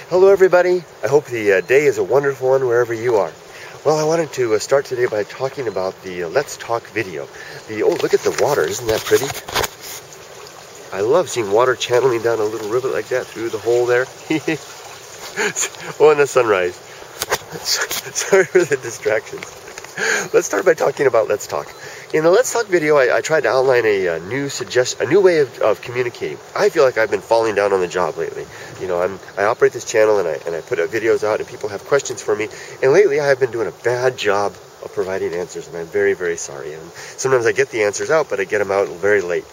Hello everybody, I hope the day is a wonderful one wherever you are. Well, I wanted to start today by talking about the Let's Talk video. Oh, look at the water, isn't that pretty? I love seeing water channeling down a little rivulet like that through the hole there. Oh, and the sunrise. Sorry for the distractions. Let's start by talking about Let's Talk. In the Let's Talk video, I tried to outline a new way of communicating. I feel like I've been falling down on the job lately. You know, I operate this channel and I put videos out and people have questions for me. And lately I have been doing a bad job of providing answers, and I'm very, very sorry. And sometimes I get the answers out, but I get them out very late.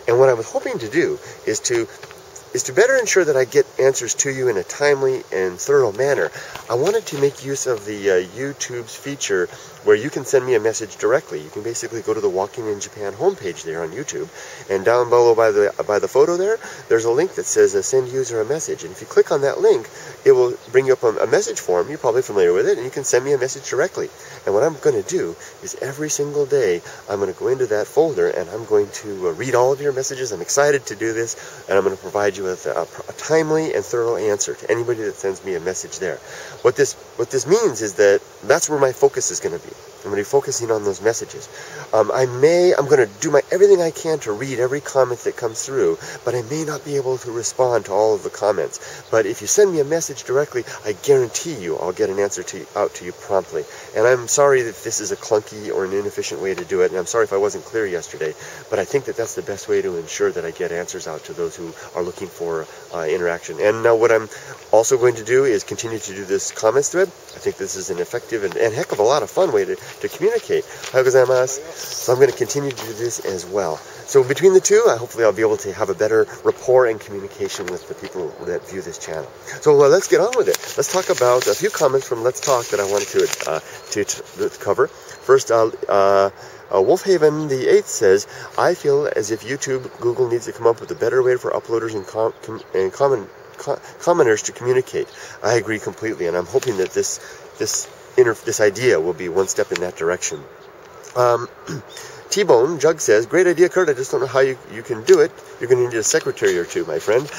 And what I was hoping to do is to better ensure that I get answers to you in a timely and thorough manner. I wanted to make use of the YouTube's feature where you can send me a message directly. You can basically go to the Walking in Japan homepage there on YouTube, and down below by the photo there's a link that says send user a message. And if you click on that link, it will bring you up a message form. You're probably familiar with it, and you can send me a message directly. And what I'm going to do is every single day I'm going to go into that folder and I'm going to read all of your messages. I'm excited to do this, and I'm going to provide you with a timely and thorough answer to anybody that sends me a message there. What this means is that's where my focus is going to be. I'm going to be focusing on those messages. I'm going to do everything I can to read every comment that comes through, but I may not be able to respond to all of the comments. But if you send me a message directly, I guarantee you I'll get an answer out to you promptly. And I'm sorry if this is a clunky or an inefficient way to do it, and I'm sorry if I wasn't clear yesterday, but I think that that's the best way to ensure that I get answers out to those who are looking for interaction. And now what I'm also going to do is continue to do this comments thread. I think this is an effective and heck of a lot of fun way to communicate. So I'm going to continue to do this as well. So between the two, hopefully I'll be able to have a better rapport and communication with the people that view this channel. So let's get on with it. Let's talk about a few comments from Let's Talk that I wanted to cover. First, Wolfhaven the 8th says, I feel as if Google needs to come up with a better way for uploaders and commenters to communicate. I agree completely, and I'm hoping that this idea will be one step in that direction. T-Bone Jug says, great idea, Kurt. I just don't know how you can do it. You're going to need a secretary or two, my friend.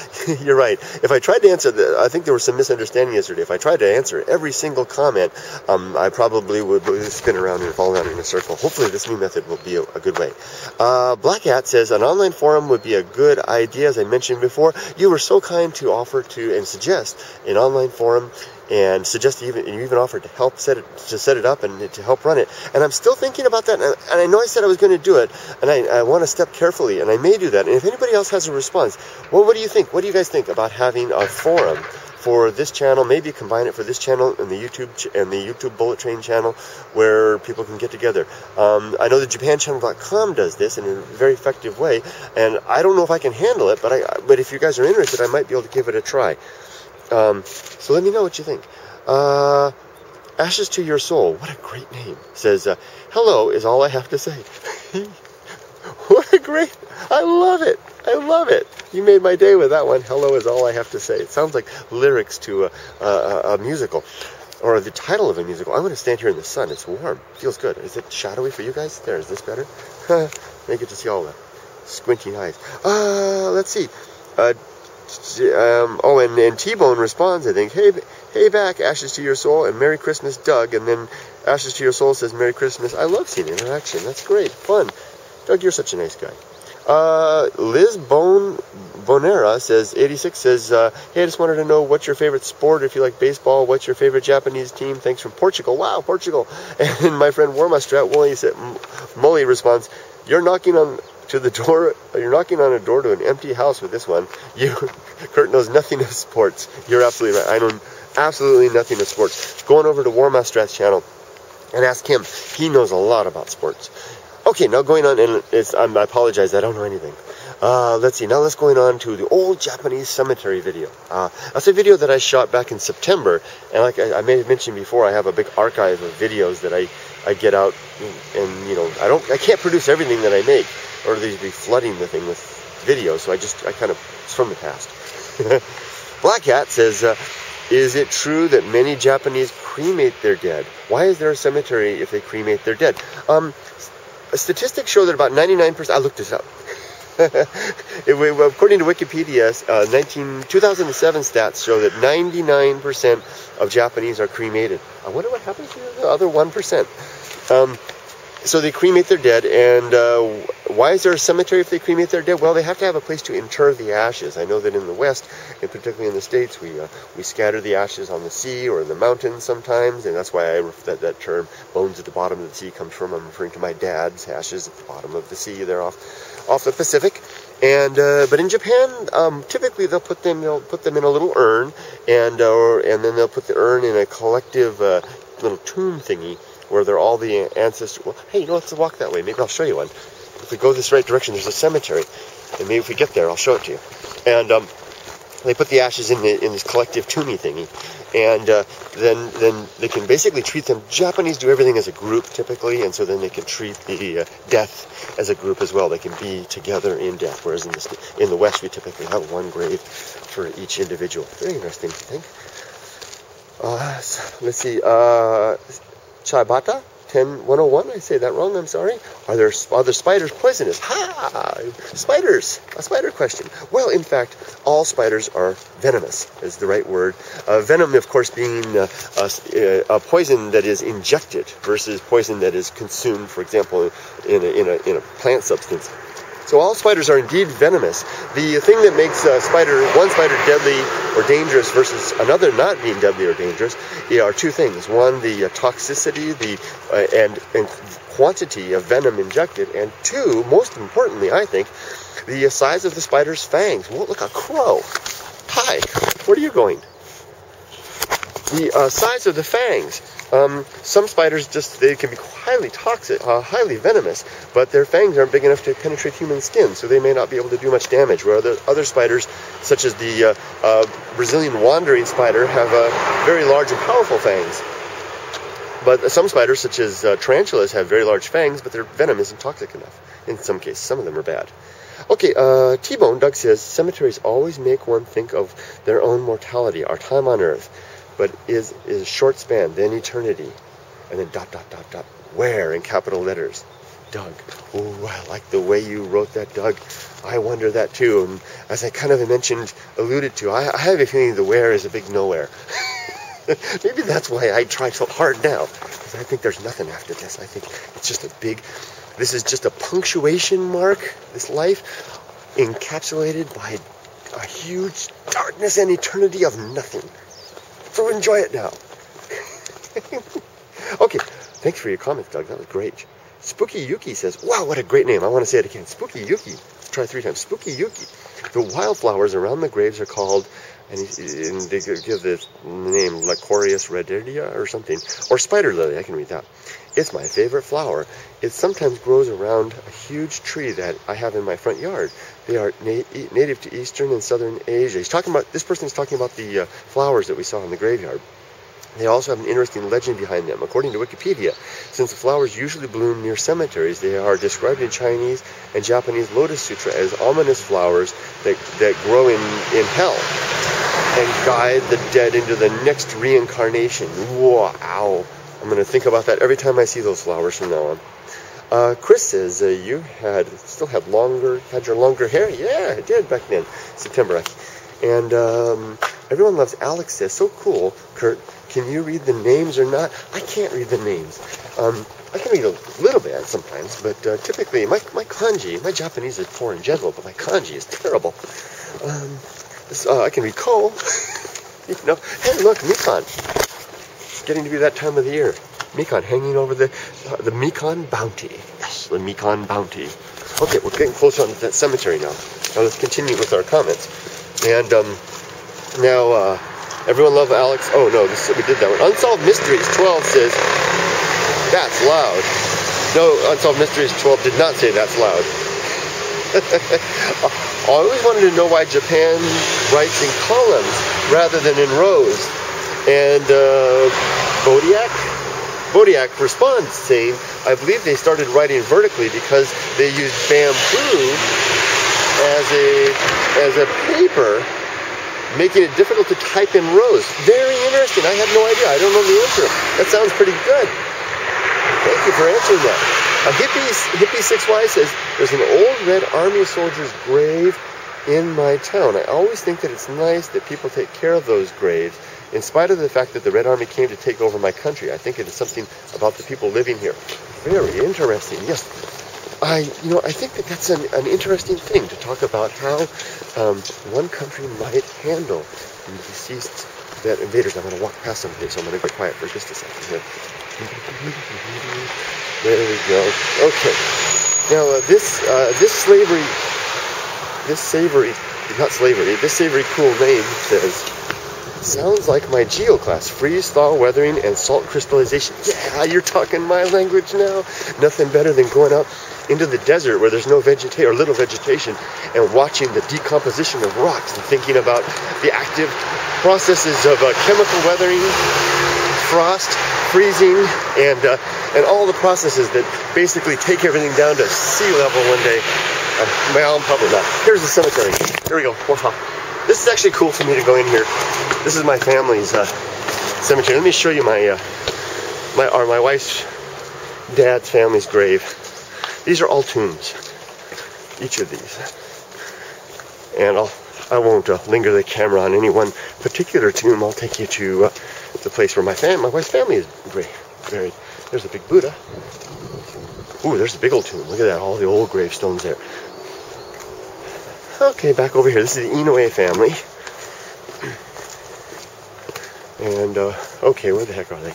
You're right. If I tried to answer I think there was some misunderstanding yesterday. If I tried to answer every single comment, I probably would spin around and fall around in a circle. Hopefully this new method will be a good way. Black Hat says, an online forum would be a good idea. As I mentioned before, you were so kind to offer to and suggest an online forum, and you even offered to help set it up and to help run it. And I'm still thinking about that, and I know I said I was going to do it, and I want to step carefully, and I may do that. And if anybody else has a response, well, what do you think? What do you guys think about having a forum for this channel? Maybe combine it for this channel and the YouTube Bullet Train channel, where people can get together. I know the JapanChannel.com does this in a very effective way, and I don't know if I can handle it, but if you guys are interested, I might be able to give it a try. So let me know what you think. Ashes to Your Soul, what a great name, says, hello is all I have to say. What a great, I love it. You made my day with that one. Hello is all I have to say. It sounds like lyrics to a musical, or the title of a musical. I'm going to stand here in the sun. It's warm. Feels good. Is it shadowy for you guys? There, is this better? I get to see all the squinting eyes. Let's see. And T-Bone responds, I think, hey back, Ashes to Your Soul, and Merry Christmas, Doug. And then Ashes to Your Soul says, Merry Christmas. I love seeing interaction. That's great. Fun. Doug, you're such a nice guy. Liz Bonera says, 86 says, hey, I just wanted to know what's your favorite sport. If you like baseball, what's your favorite Japanese team? Thanks from Portugal. Wow, Portugal. And my friend Warmastrat Molly responds, you're knocking on a door to an empty house with this one. Kurt knows nothing of sports. You're absolutely right. I know absolutely nothing of sports. Go on over to Warmastrat's channel and ask him. He knows a lot about sports. Okay, now going on, and I apologize, I don't know anything. Let's see, now let's going on to the old Japanese cemetery video. That's a video that I shot back in September, and like I may have mentioned before, I have a big archive of videos that I get out, and you know, I can't produce everything that I make, or they'd be flooding the thing with videos, so it's from the past. Black Hat says, is it true that many Japanese cremate their dead? Why is there a cemetery if they cremate their dead? Statistics show that about 99%, I looked this up, According to Wikipedia, 2007 stats show that 99% of Japanese are cremated. I wonder what happens to the other 1%. So they cremate their dead, and why is there a cemetery if they cremate their dead? Well, they have to have a place to inter the ashes. I know that in the West, and particularly in the States, we scatter the ashes on the sea or in the mountains sometimes, and that's why that term, bones at the bottom of the sea, comes from. I'm referring to my dad's ashes at the bottom of the sea. They're off the Pacific. And but in Japan, typically they'll put them in a little urn, and then they'll put the urn in a collective little tomb thingy, where they're all the ancestors. Well, hey, let's walk that way. Maybe I'll show you one. If we go this right direction, there's a cemetery. And maybe if we get there, I'll show it to you. And they put the ashes in this collective tombey thingy. And then they can basically treat them. Japanese do everything as a group, typically. And so then they can treat the death as a group as well. They can be together in death. Whereas in the West, we typically have one grave for each individual. Very interesting, I think. Let's see. Chibata 10101. I say that wrong. I'm sorry. Are the spiders poisonous? Ha! Spiders. A spider question. Well, in fact, all spiders are venomous. Is the right word. Venom, of course, being a poison that is injected versus poison that is consumed. For example, in a plant substance. So all spiders are indeed venomous. The thing that makes one spider deadly or dangerous versus another not being deadly or dangerous are two things. One, the toxicity, and quantity of venom injected, and two, most importantly, I think, the size of the spider's fangs. Well, look, a crow. Hi, where are you going? The size of the fangs. Some spiders they can be highly toxic, highly venomous, but their fangs aren't big enough to penetrate human skin, so they may not be able to do much damage. Where other spiders, such as the Brazilian wandering spider, have very large and powerful fangs. But some spiders, such as tarantulas, have very large fangs, but their venom isn't toxic enough. In some cases, some of them are bad. Okay, T-Bone, Doug says, cemeteries always make one think of their own mortality, our time on Earth. But is a short span, then eternity, and then ... Where in capital letters? Doug. Oh, I like the way you wrote that, Doug. I wonder that too. And as I kind of alluded to, I have a feeling the where is a big nowhere. Maybe that's why I try so hard now, because I think there's nothing after this. I think it's just this is just a punctuation mark, this life, encapsulated by a huge darkness and eternity of nothing. So enjoy it now. Okay, thanks for your comments, Doug. That was great. Spooky Yuki says, wow, what a great name. I want to say it again. Spooky Yuki. Let's try it 3 times. Spooky Yuki. The wildflowers around the graves are called, and they give the name Licorius radidia or something, or spider lily. I can read that. It's my favorite flower. It sometimes grows around a huge tree that I have in my front yard. They are native to Eastern and Southern Asia. This person is talking about the flowers that we saw in the graveyard. They also have an interesting legend behind them. According to Wikipedia, since the flowers usually bloom near cemeteries, they are described in Chinese and Japanese Lotus Sutra as ominous flowers that grow in hell and guide the dead into the next reincarnation. Wow. I'm going to think about that every time I see those flowers from now on. Chris says, you still had your longer hair? Yeah, I did back then, September. And everyone loves Alex says, so cool, Kurt. Can you read the names or not? I can't read the names. I can read a little bit sometimes, but typically my kanji, my Japanese is poor in general, but my kanji is terrible. I can read ko. Hey, look, Mikan. It's getting to be that time of the year. Mikan hanging over the Mikan bounty. Yes, the Mikan bounty. Okay, we're getting closer on to that cemetery now. Now let's continue with our comments. And now, everyone love Alex. Oh no, we did that one. Unsolved Mysteries 12 says, that's loud. No, Unsolved Mysteries 12 did not say that's loud. I always wanted to know why Japan writes in columns rather than in rows. And Bodiak responds saying, I believe they started writing vertically because they used bamboo as a paper, making it difficult to type in rows. Very interesting. I have no idea. I don't know the answer. That sounds pretty good. Thank you for answering that. Hippie 6Y says, there's an old Red Army soldier's grave in my town. I always think that it's nice that people take care of those graves, in spite of the fact that the Red Army came to take over my country. I think it is something about the people living here. Very interesting. Yes, I think that that's an interesting thing to talk about how one country might handle deceased invaders. I'm going to walk past them here, so I'm going to get quiet for just a second here. There we go. Okay. Now this savory cool name says, sounds like my geo class, freeze, thaw, weathering, and salt crystallization. Yeah, you're talking my language now. Nothing better than going out into the desert where there's no vegetation or little vegetation and watching the decomposition of rocks and thinking about the active processes of chemical weathering, frost, freezing, and all the processes that basically take everything down to sea level one day. Well, probably not. Here's the cemetery. Here we go. Wow. This is actually cool for me to go in here. This is my family's cemetery. Let me show you my wife's dad's family's grave. These are all tombs, each of these. And I won't linger the camera on any one particular tomb. I'll take you to the place where my wife's family is buried. There's a big Buddha. Ooh, there's a big old tomb. Look at that, all the old gravestones there. Okay, back over here. This is the Inoue family. And, okay, where the heck are they?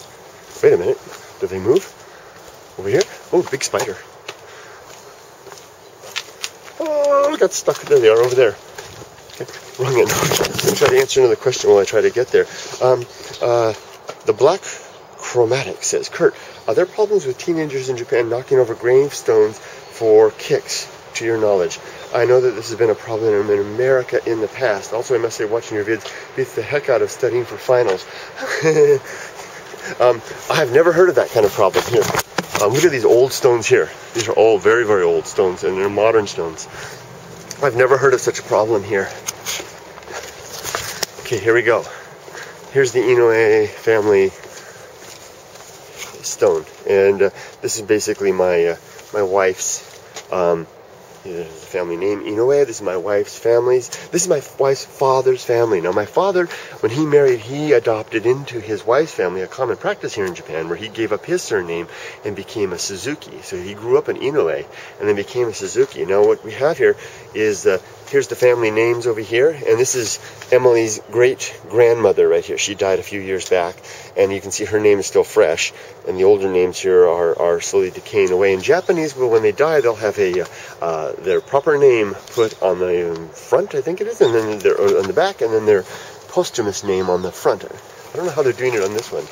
Wait a minute. Do they move? Over here? Oh, big spider. Oh, got stuck. There they are, over there. Okay, wrong end. Let me try to answer another question while I try to get there. The Black Chromatic says, Kurt, are there problems with teenagers in Japan knocking over gravestones for kicks, to your knowledge? I know that this has been a problem in America in the past. Also, I must say, watching your vids beats the heck out of studying for finals. I've never heard of that kind of problem here. Look at these old stones here. These are all very, very old stones, and they're modern stones. I've never heard of such a problem here. Okay, here we go. Here's the Inoue family stone, and this is basically my wife's the family name, Inoue. This is my wife's family's. This is my wife's father's family. Now, my father, when he married, he adopted into his wife's family a common practice here in Japan where he gave up his surname and became a Suzuki. So he grew up in Inoue and then became a Suzuki. Now, what we have here is, here's the family names over here, and this is Emily's great-grandmother right here. She died a few years back, and you can see her name is still fresh, and the older names here are slowly decaying away. In Japanese, well, when they die, they'll have their proper name put on the front, I think it is, and then on the back, and then their posthumous name on the front. I don't know how they're doing it on this one.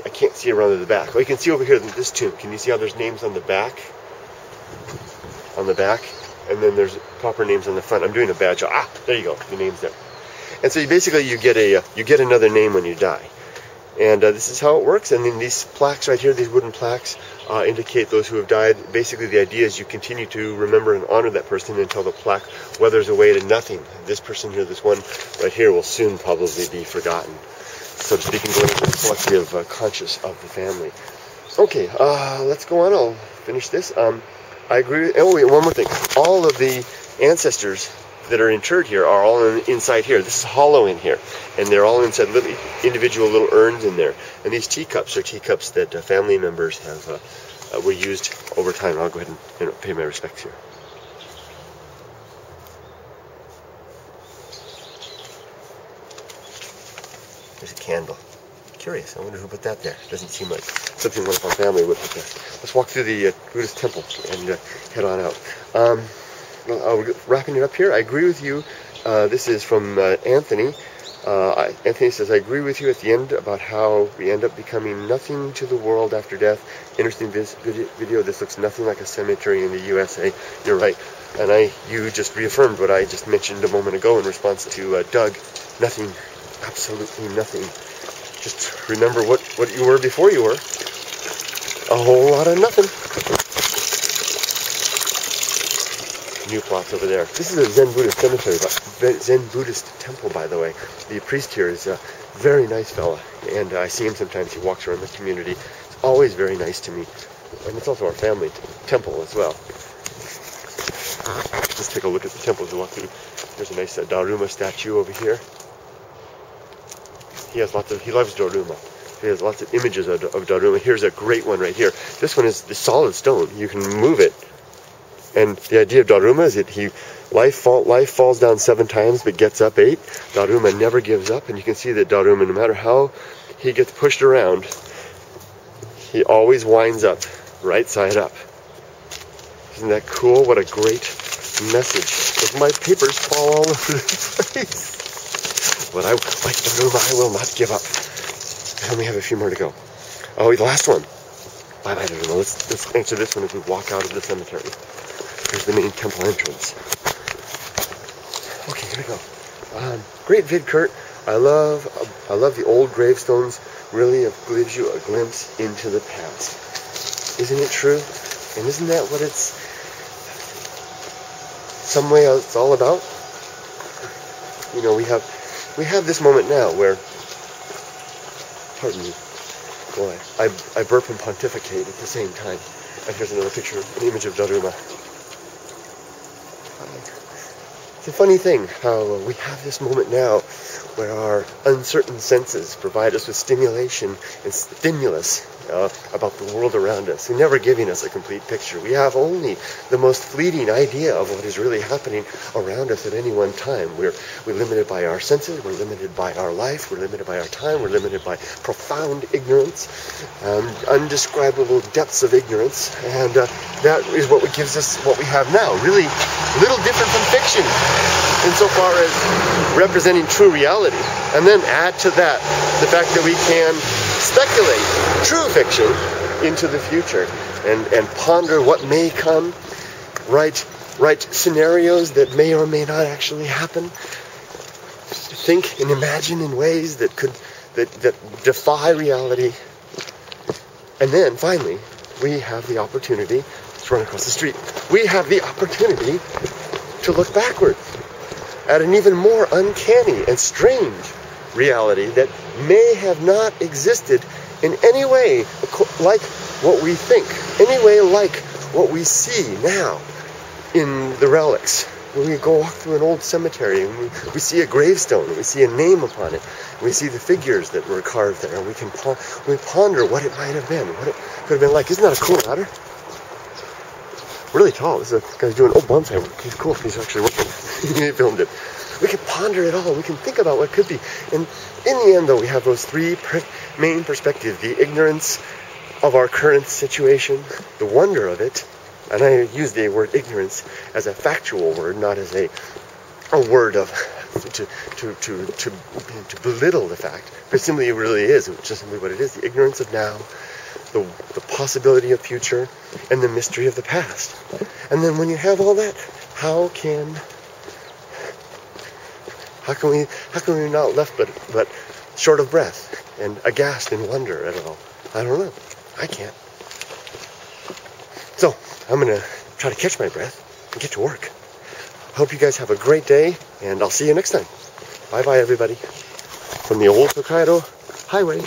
I can't see around to the back. Well, you can see over here in this tomb. Can you see how there's names on the back? On the back, and then there's proper names on the front. I'm doing a bad job. Ah, there you go. The name's there. And so you get another name when you die. And this is how it works. And then these plaques right here, these wooden plaques, indicate those who have died. Basically, the idea is you continue to remember and honor that person until the plaque weathers away to nothing. This person here, this one right here, will soon probably be forgotten, so to speak, and go into the collective conscious of the family. Okay, let's go on. I'll finish this. I agree. Oh, wait, one more thing. All of the ancestors that are interred here are all inside here. This is hollow in here, and they're all inside individual little urns in there. And these teacups are teacups that family members have were used over time. I'll go ahead and pay my respects here. There's a candle. Curious. I wonder who put that there. Doesn't seem like something one of our family would put there. Let's walk through the Buddhist temple and head on out. We're wrapping it up here. I agree with you. This is from Anthony. Anthony says, I agree with you at the end about how we end up becoming nothing to the world after death. Interesting video. This looks nothing like a cemetery in the USA. You're right. And you just reaffirmed what I just mentioned a moment ago in response to Doug. Nothing. Absolutely nothing. Just remember what you were before you were. A whole lot of nothing. New plots over there. This is a Zen Buddhist cemetery, Zen Buddhist temple, by the way. The priest here is a very nice fella, and I see him sometimes. He walks around the community. It's always very nice to me. And it's also our family temple as well. Let's take a look at the temple as we walk through. There's a nice Daruma statue over here. He loves Daruma. He has lots of images of Daruma. Here's a great one right here. This one is the solid stone. You can move it. And the idea of Daruma is that life falls down 7 times but gets up 8. Daruma never gives up, and you can see that Daruma, no matter how he gets pushed around, he always winds up right side up. Isn't that cool? What a great message. Because my papers fall all over the place. But like Daruma, I will not give up. I only have a few more to go. Oh, the last one. Bye-bye, Daruma. Let's answer this one as we walk out of the cemetery. Here's the main temple entrance. Okay, here we go. Great vid, Kurt. I love the old gravestones. Really, it gives you a glimpse into the past. Isn't it true? And isn't that what it's some way it's all about? You know, we have this moment now where, pardon me, boy, I burp and pontificate at the same time. And here's another picture, an image of Daruma. It's a funny thing how we have this moment now where our uncertain senses provide us with stimulation and stimulus about the world around us, and never giving us a complete picture. We have only the most fleeting idea of what is really happening around us at any one time. We're limited by our senses, we're limited by our life, we're limited by our time, we're limited by profound ignorance, undescribable depths of ignorance, and that is what gives us what we have now. Really little different from fiction insofar as representing true reality. And then add to that the fact that we can speculate true fiction into the future and ponder what may come, write scenarios that may or may not actually happen, think and imagine in ways that defy reality. And then finally, we have the opportunity, let's run across the street, we have the opportunity to look backward at an even more uncanny and strange reality that may have not existed in any way like what we think, any way like what we see now in the relics. When we go walk through an old cemetery and we see a gravestone, and we see a name upon it, and we see the figures that were carved there, and we ponder what it might have been, what it could have been like. Isn't that a cool ladder? Really tall. This guy's doing bonsai work. He's cool. He's actually working. He filmed it. We can ponder it all. We can think about what could be. And in the end, though, we have those 3 main perspectives. The ignorance of our current situation, the wonder of it, and I use the word ignorance as a factual word, not as a word of to belittle the fact. But simply it really is. It's just simply what it is. The ignorance of now, the possibility of future, and the mystery of the past. And then when you have all that, how can we not left but short of breath and aghast in wonder at all? I don't know. I can't. So I'm gonna try to catch my breath and get to work. I hope you guys have a great day, and I'll see you next time. Bye bye, everybody. From the old Hokkaido Highway.